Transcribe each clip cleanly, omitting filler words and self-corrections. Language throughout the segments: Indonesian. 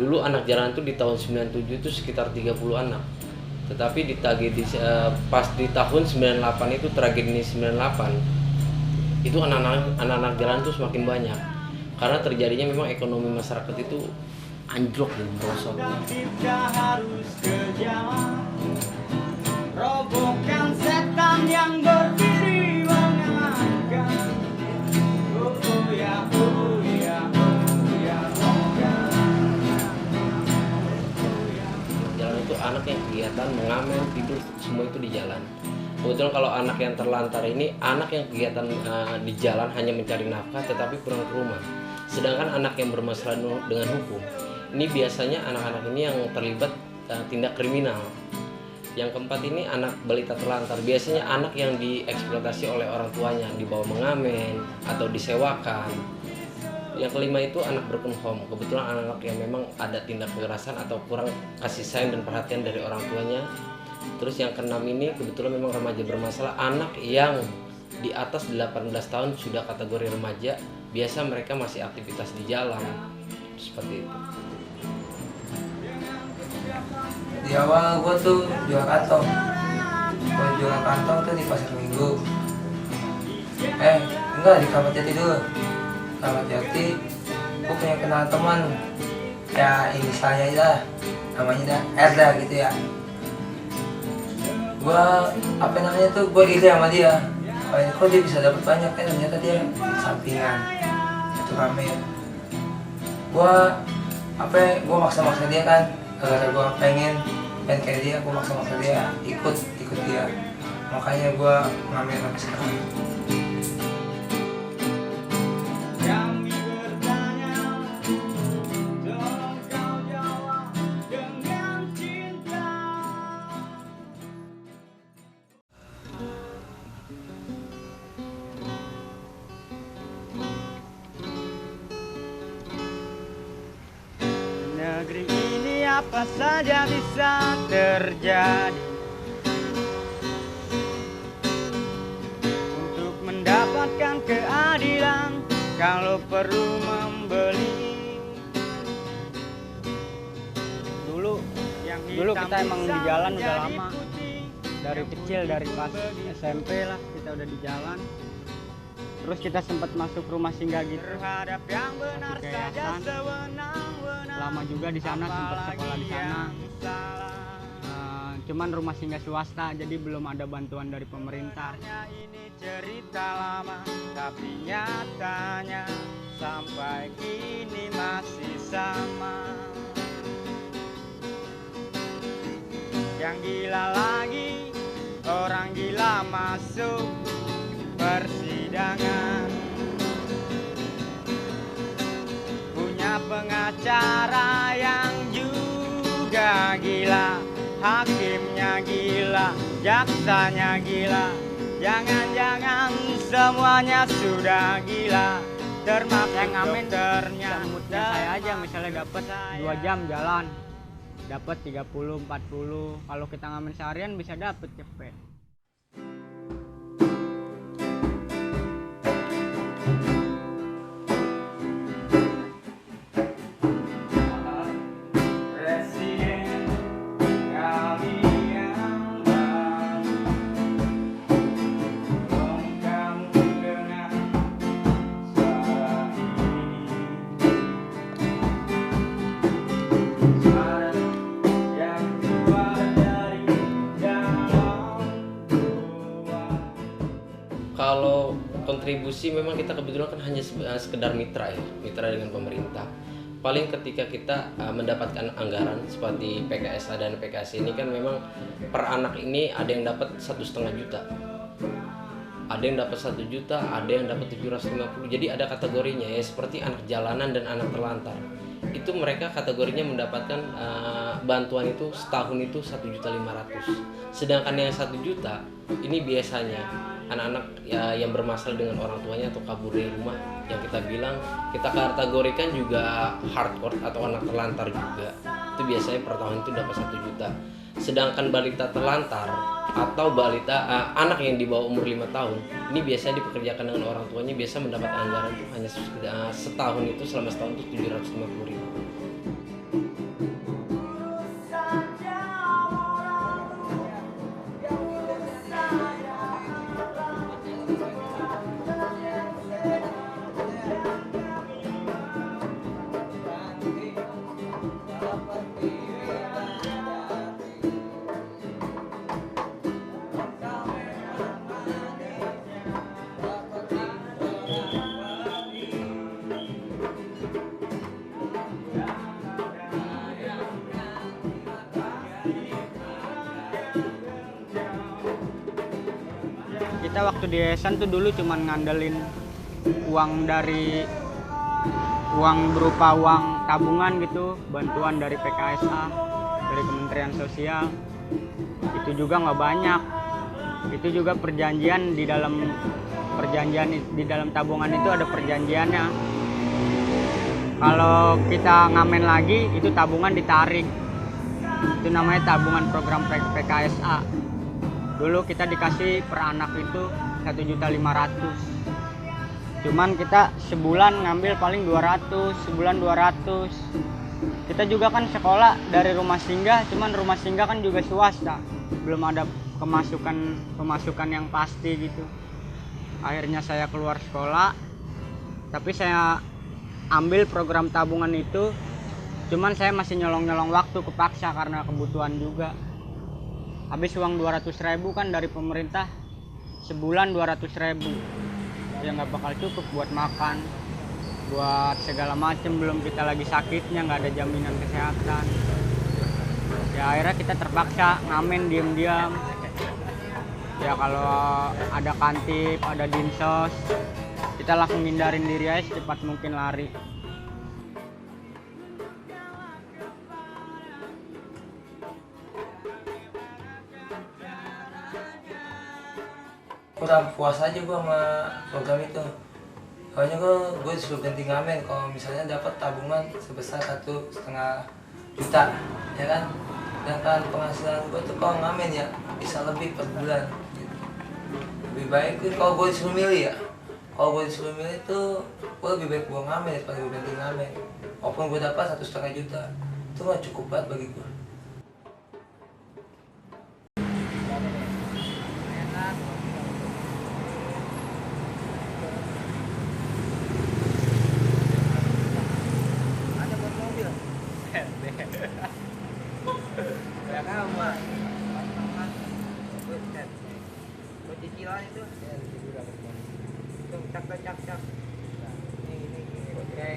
Dulu anak jalanan tuh di tahun 97 itu sekitar 30 anak. Tetapi pas di tahun 98 itu tragedi 98, itu anak-anak jalanan tuh semakin banyak. Karena terjadinya memang ekonomi masyarakat itu anjlok dan merosot. Kita harus ke jalan, robohkan setan yang berdiri mengamankan. Oh ya, oh ya, oh ya, oh ya. Jalan itu anak yang kegiatan mengamen, tidur, semua itu di jalan. Kebetulan kalau anak yang terlantar ini anak yang kegiatan di jalan hanya mencari nafkah tetapi pulang ke rumah. Sedangkan anak yang bermasalah dengan hukum, ini biasanya anak-anak ini yang terlibat tindak kriminal. Yang keempat ini anak balita terlantar, biasanya anak yang dieksploitasi oleh orang tuanya, dibawa mengamen atau disewakan. Yang kelima itu anak broken home, kebetulan anak-anak yang memang ada tindak kekerasan atau kurang kasih sayang dan perhatian dari orang tuanya. Terus yang keenam ini kebetulan memang remaja bermasalah, anak yang di atas 18 tahun sudah kategori remaja, biasa mereka masih aktivitas di jalan, seperti itu. Di awal gue tuh jual kantong. Gue jual kantong tuh di pasar Minggu. Enggak, di Kramat Jati dulu. Kramat Jati, gue punya kenal teman. Ya inisialnya aja lah, namanya dah Erda gitu ya. Gue gue ide sama dia. Kok dia bisa dapat banyak, kan ternyata dia sampingan itu ramen. Gue maksa dia kan, karena gue pengen kayak dia, gue maksa dia ikut dia, makanya gue ngambil sampai sekarang. Kami bertanya, tolong kau jawab dengan cinta. Negeri ini apa saja bisa terjadi. Untuk mendapatkan keadilan, kalau perlu membeli. Dulu kita emang di jalan udah lama. Dari kecil, dari pas SMP lah kita udah di jalan. Terus kita sempat masuk rumah singgah gitu, masuk ke yayasan. Lama juga di sana, sempat sekolah di sana. Cuman rumah singgah swasta, jadi belum ada bantuan dari pemerintah. Ini cerita lama, tapi nyatanya sampai kini masih sama. Yang gila lagi, orang gila masuk persidangan. Punya pengacara yang juga gila, hakimnya gila, jaksanya gila. Jangan-jangan semuanya sudah gila, termasuk yang ngamen dokternya. Moodnya saya aja, misalnya dapat 2 jam jalan, dapat 30-40. Kalau kita ngamen seharian bisa dapat cepet. Kalau kontribusi memang kita kebetulan kan hanya sekedar mitra ya, mitra dengan pemerintah. Paling ketika kita mendapatkan anggaran seperti PKSA dan PKS ini kan memang per anak ini ada yang dapat 1,5 juta, ada yang dapat 1 juta, ada yang dapat 750. Jadi ada kategorinya ya, seperti anak jalanan dan anak terlantar. Itu mereka kategorinya mendapatkan bantuan itu setahun itu 1.500.000. Sedangkan yang 1 juta ini biasanya anak-anak ya, yang bermasalah dengan orang tuanya atau kabur dari rumah, yang kita bilang kita kategorikan juga hardcore atau anak terlantar juga. Itu biasanya per tahun itu dapat 1 juta. Sedangkan balita terlantar atau anak yang di bawah umur 5 tahun ini biasanya dipekerjakan dengan orang tuanya, biasa mendapat anggaran itu hanya setahun itu, selama setahun itu 750.000. kita waktu di yayasan tuh dulu cuman ngandelin uang berupa uang tabungan gitu, bantuan dari PKSA, dari Kementerian Sosial. Itu juga nggak banyak. Itu juga perjanjian di dalam tabungan itu ada perjanjiannya. Kalau kita ngamen lagi itu tabungan ditarik. Itu namanya tabungan program PKSA. Dulu kita dikasih per anak itu 1.500.000. Cuman kita sebulan ngambil paling 200, sebulan 200. Kita juga kan sekolah dari rumah singgah, cuman rumah singgah kan juga swasta. Belum ada pemasukan yang pasti gitu. Akhirnya saya keluar sekolah, tapi saya ambil program tabungan itu. Cuman saya masih nyolong-nyolong waktu, kepaksa karena kebutuhan juga. Habis uang 200.000 kan dari pemerintah, sebulan 200.000. Ya nggak bakal cukup buat makan, buat segala macem, belum kita lagi sakitnya, nggak ada jaminan kesehatan. Ya akhirnya kita terpaksa ngamen diam-diam. Ya kalau ada kantip, ada dinsos, kita langsung hindarin diri aja secepat mungkin lari. Kurang puas aja gue sama program itu. Soalnya gue disuruh ganti ngamen kalau misalnya dapat tabungan sebesar 1,5 juta, ya kan? Sedangkan penghasilan gue tuh kalau ngamen ya bisa lebih per bulan. Gitu. Lebih baik kalau gue disuruh milih ya. Kalau gue disuruh milih tuh gue lebih baik gue ngamen daripada gue ganti ngamen. Walaupun gue dapat 1,5 juta, itu nggak cukup banget bagi gue. Ya sama. Buat cicilan itu. Cak. Ini. Oke.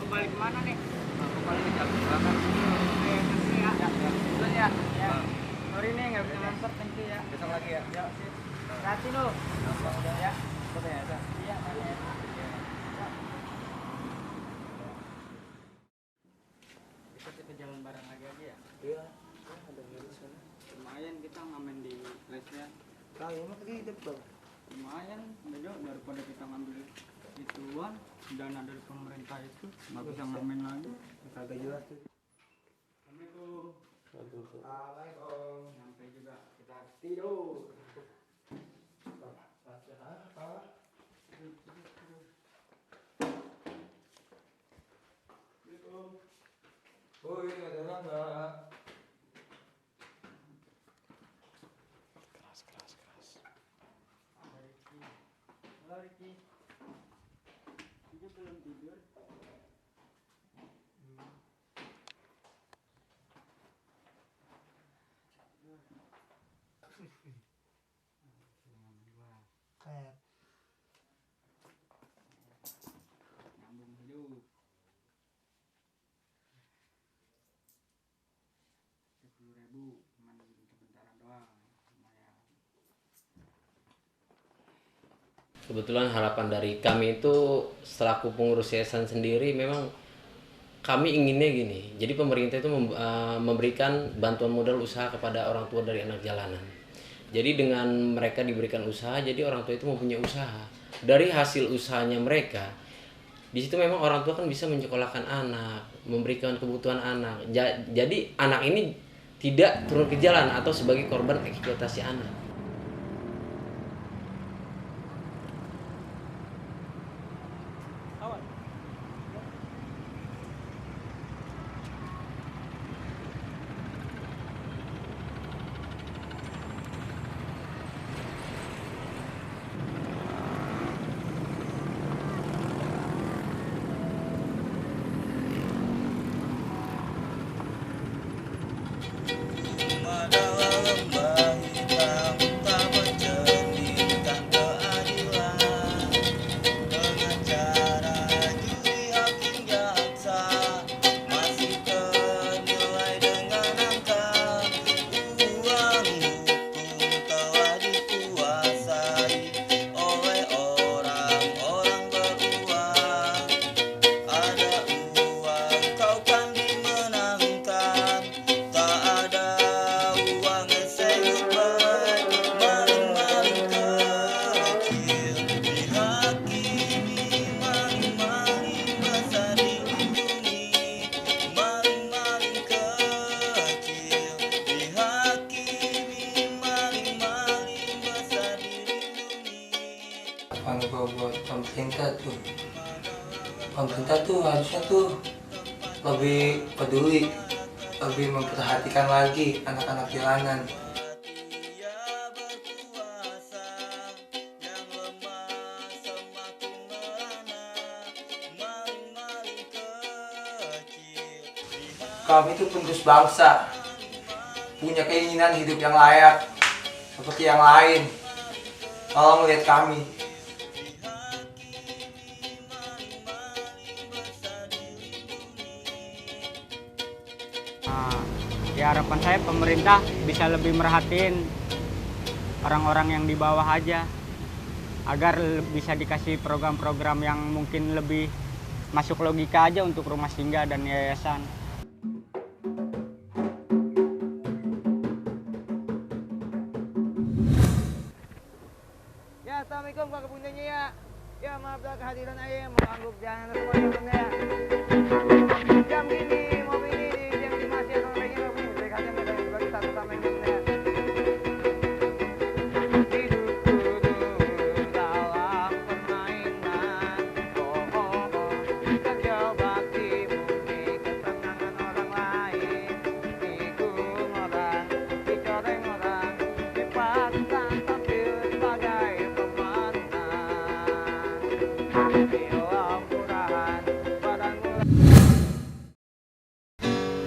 Balik kemana nih? Aku paling di jalan belakang. Ya. Sorry nih nggak bisa nganter, thank you ya. Besok lagi ya. Ya, sip. Hati lu. Ya. Coba ya, Sa. Iya, ya. Kita jalan bareng lagi aja ya. Iya, ada mirip sana. Lumayan kita ngamen di lesnya. Tahu emang tadi hidup bang. Lumayan, beda daripada kita ngambil ituan dana dari pemerintah itu nggak bisa ngamen lagi. Kagak jelas tuh. Assalamualaikum. Waalaikumsalam. Sampai juga kita tidur. Woi, ada orang nggak? Halo Riki. Dia belum tidur. Nyambung hidup. 10.000 cuman sebentaran doang. Lumayan. Kebetulan harapan dari kami itu selaku pengurus yayasan sendiri memang kami inginnya gini. Jadi pemerintah itu memberikan bantuan modal usaha kepada orang tua dari anak jalanan. Jadi dengan mereka diberikan usaha, jadi orang tua itu mempunyai usaha. Dari hasil usahanya mereka, di situ memang orang tua kan bisa menyekolahkan anak, memberikan kebutuhan anak. Jadi anak ini tidak turun ke jalan atau sebagai korban eksploitasi anak. Dalam harapan gue buat pemerintah tuh harusnya tuh lebih peduli, lebih memperhatikan lagi anak-anak jalanan. Kami itu penerus bangsa, punya keinginan hidup yang layak seperti yang lain. Tolong lihat kami. Ya harapan saya pemerintah bisa lebih merhatiin orang-orang yang di bawah aja, agar bisa dikasih program-program yang mungkin lebih masuk logika aja untuk rumah singgah dan yayasan. Ya, assalamualaikum Pak Kepunyanya ya. Ya, maaf lah kehadiran ayah mengganggu jangan semuanya Bunda ya. Jam gini, mobil ini di jam di masih atau lagi nggak punya mereka aja mereka bagi satu sama yang Bunda ya. Hidupku dalam permainan, kerja bakti bumi kesenangan orang lain, tikung orang, dicoreng orang, dipaksa tampil sebagai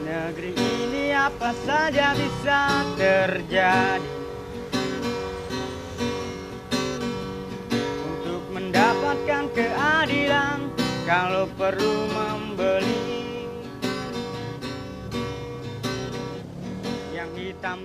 negeri ini apa saja bisa terjadi. Untuk mendapatkan keadilan, kalau perlu membeli yang hitam.